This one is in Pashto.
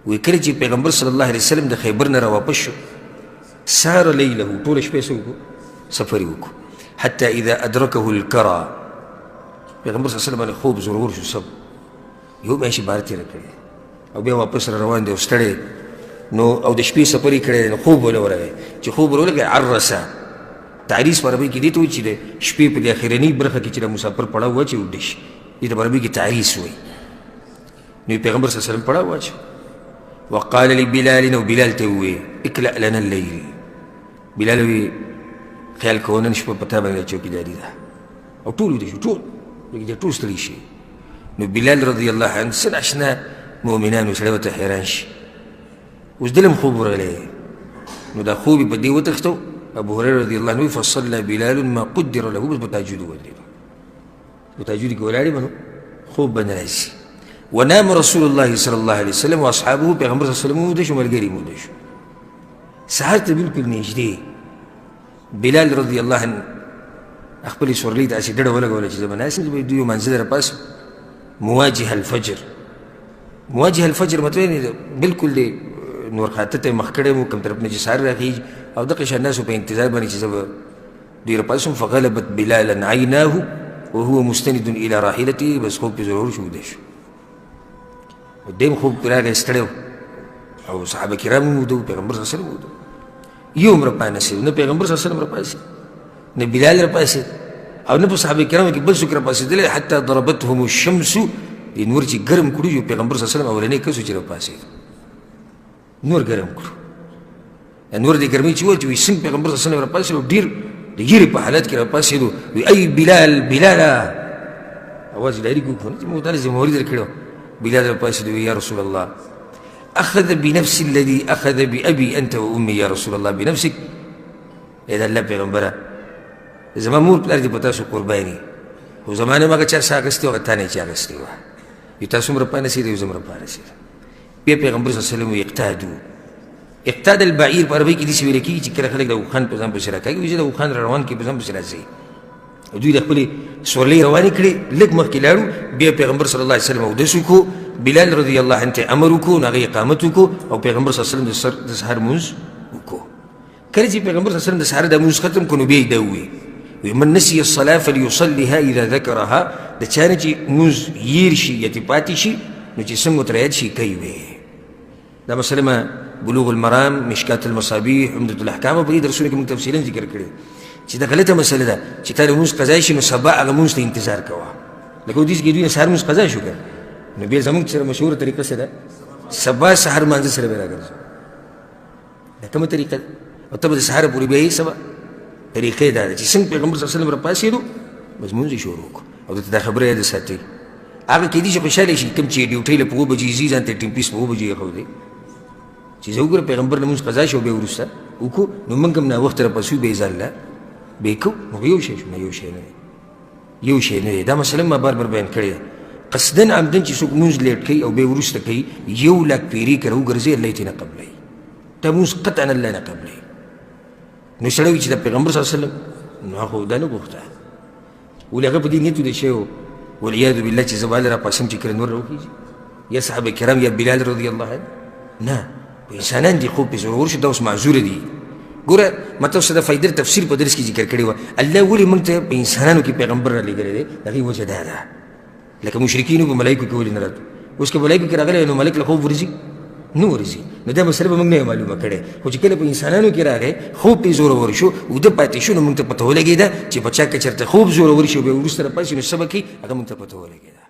وی کله چې پیغمبر صلی الله علیه وسلم د خیبر نه راواپس شو سار لیله ټوله شپه څه وکړو سفر یې وکړو حتی اذا ادرکه الکرا پیغمبر صلی الله علیه وسلم باندې خوب زورور شو سب یو میاشتې بار تېره کړې او بیا واپس را روان دی او ستړی نو او د شپې سفر یې کړی نو خوب ونه ورغی چې خوب ور ولګی عرسه تعریض په عربي کې دې ته وایي چې د شپې په دې اخرنۍ برخه کې چې د مسافر پړاو واچوي اوږده شي دې ته په عربي کې تعریض وایي نو پیغمبر صلی الله علیه وسلم پړاو واچو وقال لبلال نو بلال ته ووایي اکلأ لنا الليل بلال وی خیال کوه نن شپه په تا باندې چوکیداري ده او ټول ویده شو ټول ټول ستړي شي نو بلال رضی الله عنه څه ناشنا مؤمنانو سړی ورته حیران شي اوس دلم خوب ورغلی نو دا خوب یې په دې وتښتو ابو هريره رضی الله عنه فصلى بلال ما قدر له بس په تهجد ودرېدو په تهجد کې ولاړې به نو خوب به نه راځي ونام رسول الله صلی الله علیه وسلم واصحابه پیغمبر صلی الله علیه وسلم وده شو ملګري موده شو سهار ته بالکل نږدې بلال رضی الله عنه خپلې سورلۍ داسې ډډه ولګوله چې زه به ناست یم دوی منزل راپاس مواجه الفجر مواجه الفجر مطلب بالکل دی نور خاته ته مخ کړی مو کوم طرف نه چې سهار راخیږي او دغه شان ناسو په انتظار باندې چې زه به دوی راپاسم فغلبت بلالا عیناه وهو مستند الى راحلته بس خوب پې ضرور شو ویده شو دیم خوب پې راغی ستړی او صحابه کرام هم وده پیغمبر صلی الله علیه وسلم وده یو هم راپانسېد نه پیغمبر صلی الله علیه وسلم راپاسېد نه بلال راپاسېد او نه په صحابه کرامو کې بل څوک راپاسېدلی حتی ضربتهم الشمس دې نور چې ګرم کړو یو پیغمبر صلی الله علیه وسلم اولنی کس و چې راپاسېد نور ګرم کړو نور دې ګرمۍ چې ووت وایي څنګه پیغمبر صلی الله علیه وسلم راپاسېد او ډېر د یېرې په حالت کې راپاسېدو وایي ای بلال بلاله اواز یې ډایرېک وکړو چې موږ داسې موري در کړی بلال راپاسېد وایي یا رسول الله أخذ بنفس الذي أخذ بأبي أنت وأمي يا رسول الله بنفسك إذا الله پیغمبره زما مور پلار دې په تاسو قرباني خو زما نه هغه چا څه اخیستې وه هغه تا نه یې چې اخیستې وه یو تاسو هم راپانسېد یو زه هم راپانسېد بیا پیغمبر صلی الله علیه وسلم اقتادو اقتاد البعیر په عربۍ کې داسې ویل کېږي چې کله خلک د اوښان په ځان پسې راکاږي وایي چې د اوښان را روان کړي په ځان پسې راځي دوی د خپلې سورلۍ روانې کړې لږ مخکې لاړو بیا پیغمبر صلی الله علیه وسلم اودس وکړو بلال رضی الله عنه ته امر وکړو نو هغه اقامت وکړو او پیغمبر صلی الله علیه وسلم د سهار لمونځ وکړو کله چې پیغمبر صلی الله علیه وسلم د سهار د لمونځ ختم کړو نو بیا یې دا ووایي من نسي الصلاة فليصليها إذا ذكرها د چا نه چې لمونځ هېر شي یا ترې پاتې شي نو چې څنګه ورته یاد شي کوي ویې دا مسله ما بلوغ المرام مشکات المصابیح عمدة الاحکام او په دې درسونو کې موږ تفصیلا ذکر کړی چې دا غلطه مسله ده چې تا لمونځ قضا شي نو سبا هغه لمونځ ته انتظار کوه لکه ودیس کې دوی سهار لمونځ قضا شو که نو بیا زموږ سره مشهوره طریقه څه ده سبا سهار لمانځه سره به راګرځو دا کومه طریقه ده او ته به د سهاره پورې بیا یې سبا طریقې دا ده چې څنګه پیغمبر صلی الله علیه وسلم راپاڅېدو بس لمونځ یې شروع کړو او درته دا خبره یاده ساتئ هغه کیدای شي خوشحاله شي کوم چې ډیوټۍ له په 2 بجې ځي ځان ته ټیم پیس په 2 بجې ایښودی چې زه وګوره پیغمبر لمونځ قضا شي او بیا وروسته وکړو نو موږ هم ناوخته راپاسو بیا یې ځان له بیا یې کوو نو یو شی شو نه یو شی نه دی یو شی نه دی دا مسله ما بار بار بیان کړې ده قصدن عمدن چې څوک لمونځ لیټ کوي او بیا وروسته کوي 1,00,000 پیرې کره وګرځي الله یې ترې نه قبلوي دا لمونځ قطعا الله نه قبلوي نو سړی وایي چې د پیغمبر صلی الله علیه وسلم نو خو دا نه غوښته ولې هغه په دې نیت ویده شوی و والعیاذ بالله چې زه به هله راپاسم چې کله نور راوخېږي یا صحابه کرام یا بلال رضی الله عنه نه انسانان دي خوب پې ضرور شو دا اوس معذوره دي ګوره ما تاسو ته د فایدې تفسیر په درس کې ذکر کړی وه الله ولې موږ ته په انسانانو کې پیغمبر رالیږلی دی د هغې وجه دا ده لکه مشرکینو په ملایکو کې ولې نه راتلو اوس که ملایکو کې راغلی نو ملک له خوب ورځي نه ورځي نو دا مسله به موږ نه معلومه کړې خو چې کله په انسانانو کې راغی خوب پې زورور شو اوده پاتې شو نو موږ ته پته ولګېده چې په چا که چېرته خوب زورور شي او بیا وروسته راپاسي نو څه به کوي هغه موږ ته پته ولګېده